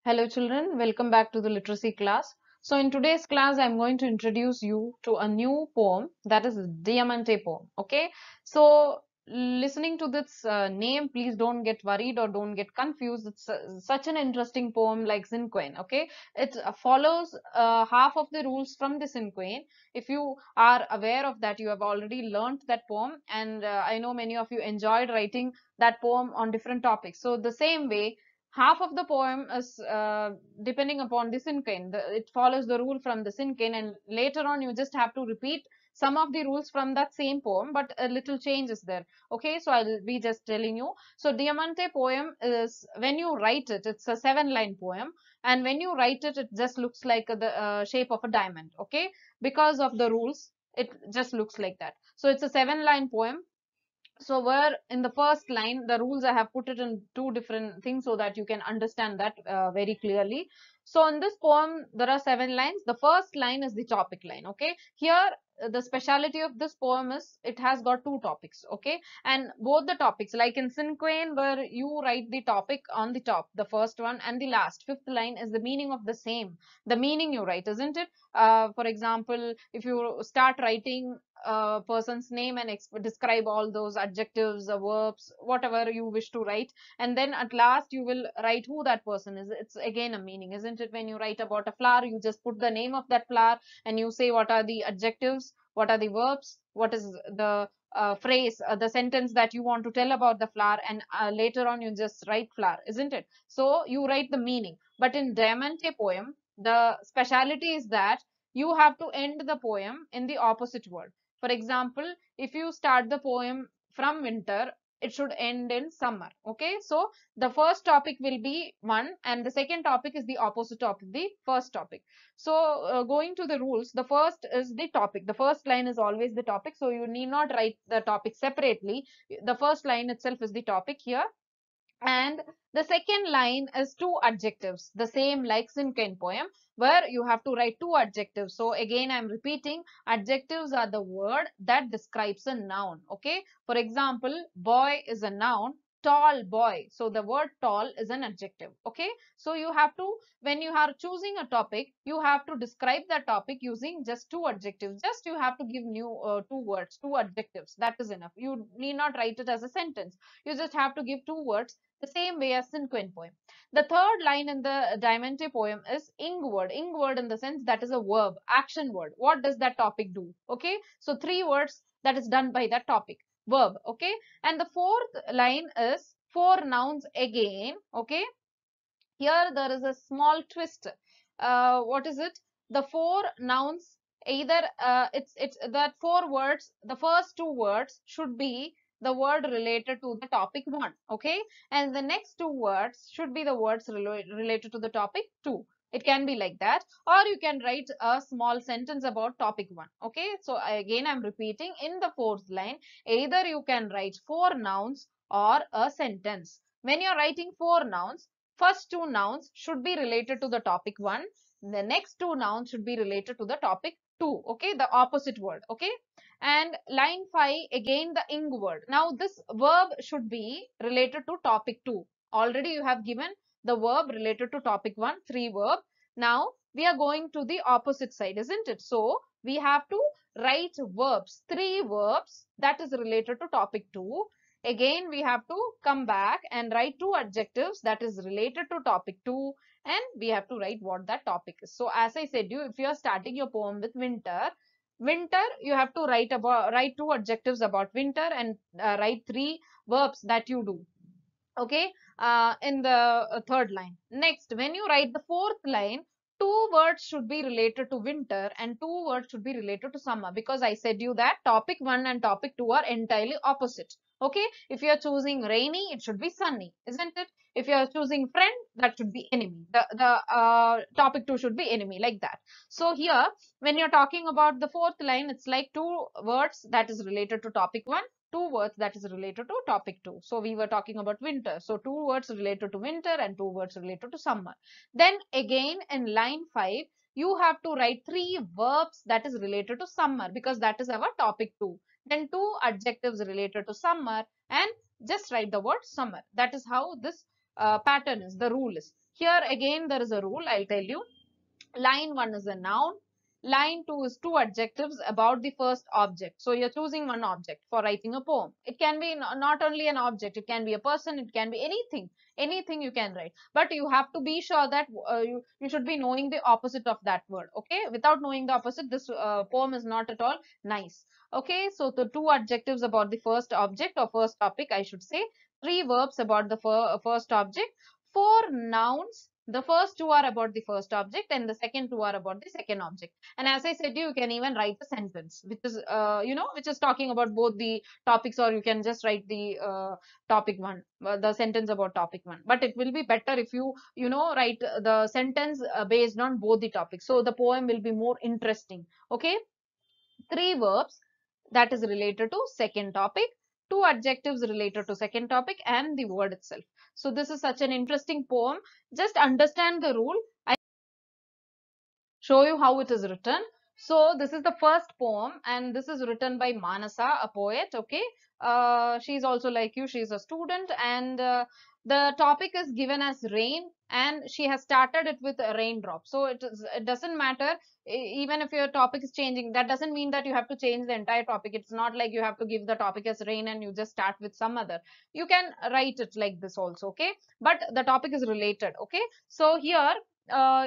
Hello children, welcome back to the literacy class. So in today's class, I'm going to introduce you to a new poem, that is Diamante poem. Okay, so listening to this name, please don't get worried or don't get confused. It's such an interesting poem like Cinquain. Okay, it follows half of the rules from the Cinquain. If you are aware of that, you have already learnt that poem, and I know many of you enjoyed writing that poem on different topics. So the same way, half of the poem is depending upon the Cinquain. It follows the rule from the Cinquain, and later on you just have to repeat some of the rules from that same poem, but a little change is there. Okay, so I'll be just telling you. So Diamante poem is, when you write it, it's a 7-line poem, and when you write it, it just looks like the shape of a diamond. Okay, because of the rules, it just looks like that. So it's a 7-line poem. So where in the first line, the rules I have put it in two different things so that you can understand that very clearly. So in this poem, there are 7 lines. The first line is the topic line. Okay, here the speciality of this poem is it has got two topics. Okay, and both the topics, like in Cinquain, where you write the topic on the top, the first one, and the last fifth line is the meaning of the same. The meaning you write, isn't it? For example, if you start writing person's name and describe all those adjectives, verbs, whatever you wish to write, and then at last you will write who that person is. It's again a meaning, isn't it? When you write about a flower, you just put the name of that flower and you say what are the adjectives, what are the verbs, what is the phrase, the sentence that you want to tell about the flower, and later on you just write flower, isn't it? So you write the meaning. But in Diamante poem, the speciality is that you have to end the poem in the opposite word. For example, if you start the poem from winter, it should end in summer. Okay, so the first topic will be one, and the second topic is the opposite of the first topic. So going to the rules, the first is the topic. The first line is always the topic, so you need not write the topic separately. The first line itself is the topic here, and the second line is two adjectives, the same like Cinquain poem, where you have to write two adjectives. So again, I'm repeating, adjectives are the word that describes a noun. Okay, for example, boy is a noun, tall boy, so the word tall is an adjective. Okay, so you have to, when you are choosing a topic, you have to describe that topic using just two adjectives. Just you have to give new two words, two adjectives, that is enough. You need not write it as a sentence. You just have to give two words, the same way as Cinquain poem. The third line in the Diamante poem is ing word. Ing word in the sense that is a verb, action word. What does that topic do? Okay, so three words that is done by that topic, verb. Okay, and the fourth line is four nouns again. Okay, here there is a small twist. What is it? The four nouns, either it's that four words, the first two words should be the word related to the topic one. Okay, and the next two words should be the words related to the topic two. It can be like that, or you can write a small sentence about topic one. Okay, so again I'm repeating, in the fourth line, either you can write four nouns or a sentence. When you're writing four nouns, first two nouns should be related to the topic one. The next two nouns should be related to the topic two. Okay, the opposite word. Okay, and line 5, again the ing word. Now this verb should be related to topic two. Already you have given the verb related to topic one, three verb. Now we are going to the opposite side, isn't it? So we have to write verbs, three verbs that is related to topic two. Again, we have to come back and write two adjectives that is related to topic two, and we have to write what that topic is. So as I said you, if you are starting your poem with winter, you have to write two adjectives about winter, and write three verbs that you do. Okay, in the third line. Next, when you write the fourth line, two words should be related to winter and two words should be related to summer, because I said you that topic one and topic two are entirely opposite. Okay, if you are choosing rainy, it should be sunny, isn't it? If you are choosing friend, that should be enemy. The topic two should be enemy, like that. So here, when you're talking about the fourth line, it's like two words that is related to topic one, two words that is related to topic two. So we were talking about winter. So two words related to winter and two words related to summer. Then again in line 5, you have to write three verbs that is related to summer, because that is our topic two. Then two adjectives related to summer, and just write the word summer. That is how this pattern is, the rule is. Here again there is a rule, I'll tell you. Line 1 is a noun. Line 2 is two adjectives about the first object. So you're choosing one object for writing a poem. It can be not only an object, it can be a person, it can be anything. Anything you can write. But you have to be sure that you should be knowing the opposite of that word. Okay. Without knowing the opposite, this poem is not at all nice. Okay. So the two adjectives about the first object or first topic, I should say. Three verbs about the first object. Four nouns. The first two are about the first object and the second two are about the second object. And as I said, you can even write a sentence, which is, which is talking about both the topics, or you can just write the topic one, the sentence about topic one. But it will be better if write the sentence based on both the topics. So the poem will be more interesting. Okay. Three verbs that is related to second topic, two adjectives related to second topic, and the word itself. So this is such an interesting poem. Just understand the rule. I show you how it is written. So this is the first poem, and this is written by Manasa, a poet. Okay, she's also like you. She's a student, and the topic is given as rain, and she has started it with a raindrop. So it doesn't matter even if your topic is changing. That doesn't mean that you have to change the entire topic. It's not like you have to give the topic as rain and you just start with some other. You can write it like this also. Okay, but the topic is related. Okay, so here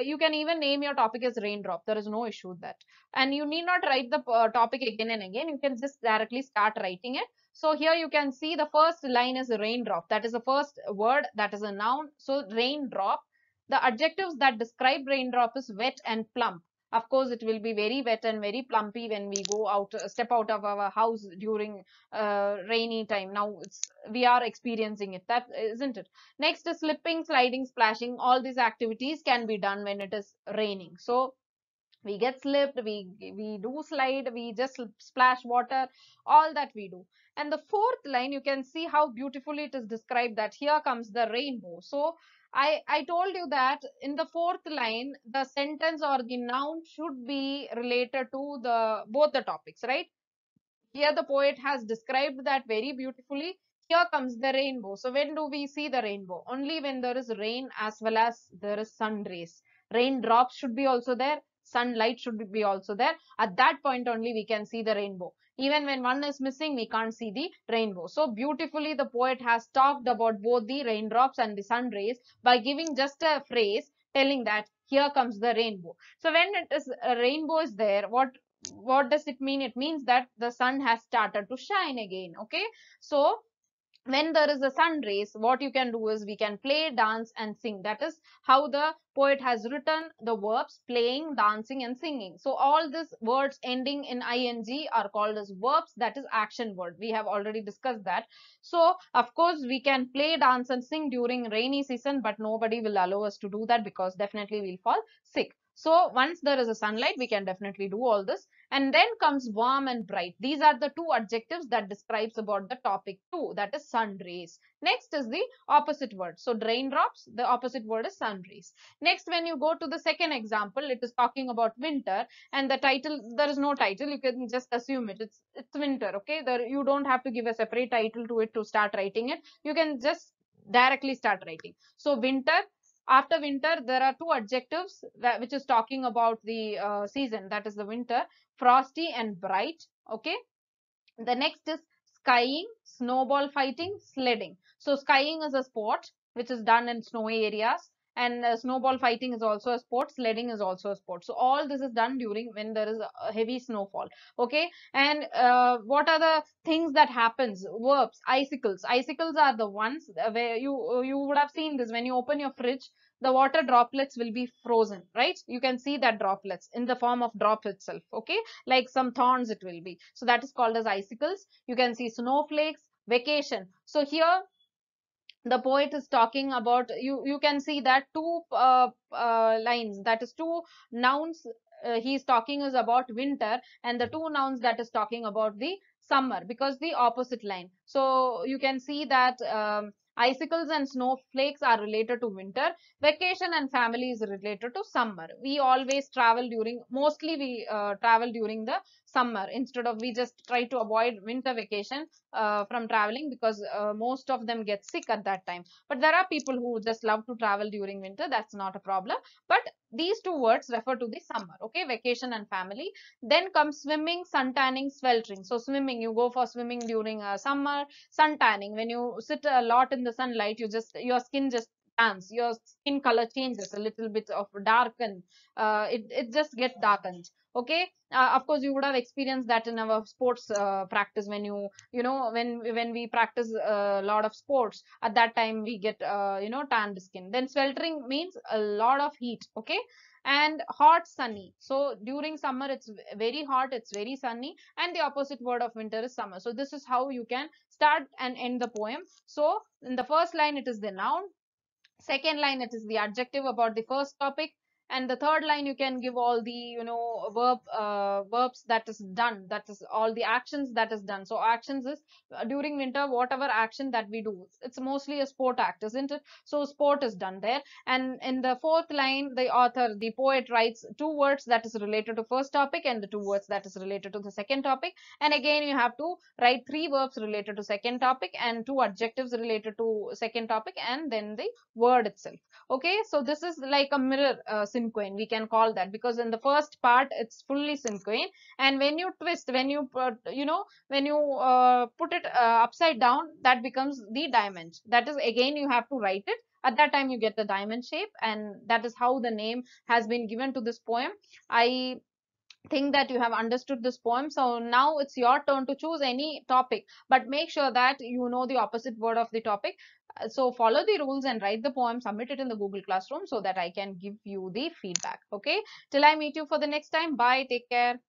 you can even name your topic as raindrop. There is no issue with that. And you need not write the topic again and again. You can just directly start writing it. So here you can see the first line is raindrop. That is the first word. That is a noun. So raindrop. The adjectives that describe raindrop is wet and plump. Of course, it will be very wet and very plumpy when we go out, step out of our house during rainy time. Now we are experiencing it. That isn't it? Next is slipping, sliding, splashing. All these activities can be done when it is raining. So we get slipped, we do slide, we just splash water, all that we do. And the fourth line, you can see how beautifully it is described, that here comes the rainbow. So I told you that in the fourth line, the sentence or the noun should be related to the both the topics, right? Here the poet has described that very beautifully. Here comes the rainbow. So when do we see the rainbow? Only when there is rain as well as there is sun rays. Raindrops should be also there. Sunlight should be also there. At that point only we can see the rainbow. Even when one is missing, we can't see the rainbow. So beautifully the poet has talked about both the raindrops and the sun rays by giving just a phrase telling that here comes the rainbow. So when it is a rainbow is there, what does it mean? It means that the sun has started to shine again. Okay, so when there is a sun rays, what you can do is we can play, dance, and sing. That is how the poet has written the verbs playing, dancing, and singing. So all these words ending in ing are called as verbs. That is action word. We have already discussed that. So of course we can play, dance, and sing during rainy season, but nobody will allow us to do that because definitely we'll fall sick. So once there is a sunlight, we can definitely do all this. And then comes warm and bright. These are the two adjectives that describes about the topic two, that is sun rays. Next is the opposite word. So raindrops, the opposite word is sun rays. Next, when you go to the second example, it is talking about winter, and the title, there is no title. You can just assume it. It's winter. Okay, there you don't have to give a separate title to it to start writing it. You can just directly start writing. So winter, after winter there are two adjectives which is talking about the season, that is the winter: frosty and bright. Okay, the next is skiing, snowball fighting, sledding. So skiing is a sport which is done in snowy areas, and snowball fighting is also a sport, sledding is also a sport. So all this is done during when there is a heavy snowfall. Okay, and what are the things that happens? Verbs: icicles. Icicles are the ones where you would have seen this when you open your fridge, the water droplets will be frozen, right? You can see that droplets in the form of drop itself. Okay, like some thorns it will be. So that is called as icicles. You can see snowflakes, vacation. So here the poet is talking about, you can see that two lines, that is two nouns. He is talking is about winter, and the two nouns that is talking about the summer, because the opposite line. So you can see that Icicles and snowflakes are related to winter. Vacation and family is related to summer. We always travel during, mostly we travel during the summer. Instead of, we just try to avoid winter vacation from traveling, because most of them get sick at that time. But there are people who just love to travel during winter. That's not a problem. But these two words refer to the summer. Okay, vacation and family. Then comes swimming, sun tanning, sweltering. So swimming, you go for swimming during summer. Sun tanning, when you sit a lot in the sunlight, you just, your skin just tans, your skin color changes a little bit of darken. It just gets darkened. Okay, of course you would have experienced that in our sports practice, when you know, when we practice a lot of sports, at that time we get tanned skin. Then sweltering means a lot of heat. Okay, and hot, sunny. So during summer it's very hot, it's very sunny, and the opposite word of winter is summer. So this is how you can start and end the poem. So in the first line it is the noun, second line it is the adjective about the first topic, and the third line you can give all the verbs that is done, that is all the actions that is done. So actions is during winter, whatever action that we do, it's mostly a sport act, isn't it? So sport is done there. And in the fourth line, the author, the poet, writes two words that is related to first topic and the two words that is related to the second topic. And again you have to write three verbs related to second topic and two adjectives related to second topic, and then the word itself. Okay, so this is like a mirror cinquain, we can call that, because in the first part it's fully cinquain, and when you twist, when you put, when you put it upside down, that becomes the diamond. That is, again you have to write it. At that time you get the diamond shape, and that is how the name has been given to this poem. I think that you have understood this poem. So now it's your turn to choose any topic, but make sure that you know the opposite word of the topic. So follow the rules and write the poem, submit it in the Google Classroom so that I can give you the feedback. Okay, till I meet you for the next time. Bye, take care.